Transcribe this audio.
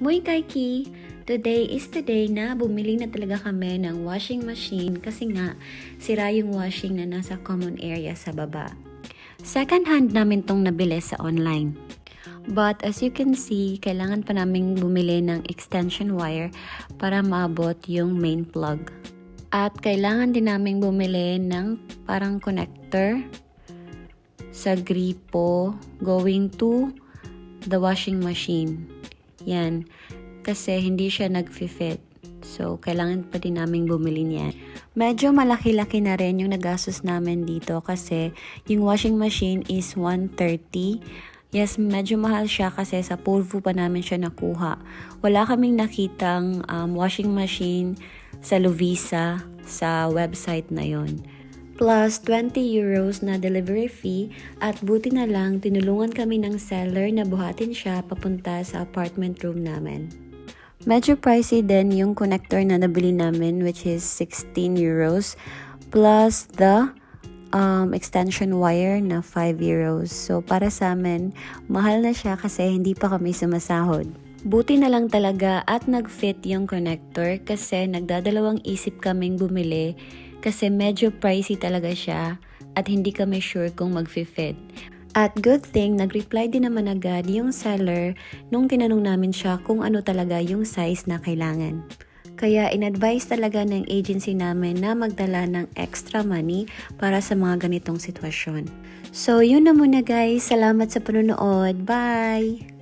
Muy Kaiki! Today is the day na bumili na talaga kami ng washing machine kasi nga sira yung washing na nasa common area sa baba. Second hand namin tong nabili sa online. But as you can see, kailangan pa namin bumili ng extension wire para maabot yung main plug. At kailangan din namin bumili ng parang connector sa gripo going to the washing machine. Yan. Kasi hindi siya nag-fit. So, kailangan pa din namin bumili niyan. Medyo malaki-laki na rin yung nagastos namin dito kasi yung washing machine is 130. Yes, medyo mahal siya kasi sa Polvo pa namin siya nakuha. Wala kaming nakitang washing machine sa Lovisa sa website na yon. Plus 20 euros na delivery fee at buti na lang tinulungan kami ng seller na buhatin siya papunta sa apartment room namin. Medyo pricey din yung connector na nabili namin which is 16 euros plus the extension wire na 5 euros. So para sa amin, mahal na siya kasi hindi pa kami sumasahod. Buti na lang talaga at nag-fit yung connector kasi nagdadalawang isip kaming bumili kasi medyo pricey talaga siya at hindi kami sure kung mag-fit. At good thing, nag-reply din naman agad yung seller nung tinanong namin siya kung ano talaga yung size na kailangan. Kaya in-advise talaga ng agency namin na magdala ng extra money para sa mga ganitong sitwasyon. So yun na muna guys, salamat sa panonood. Bye!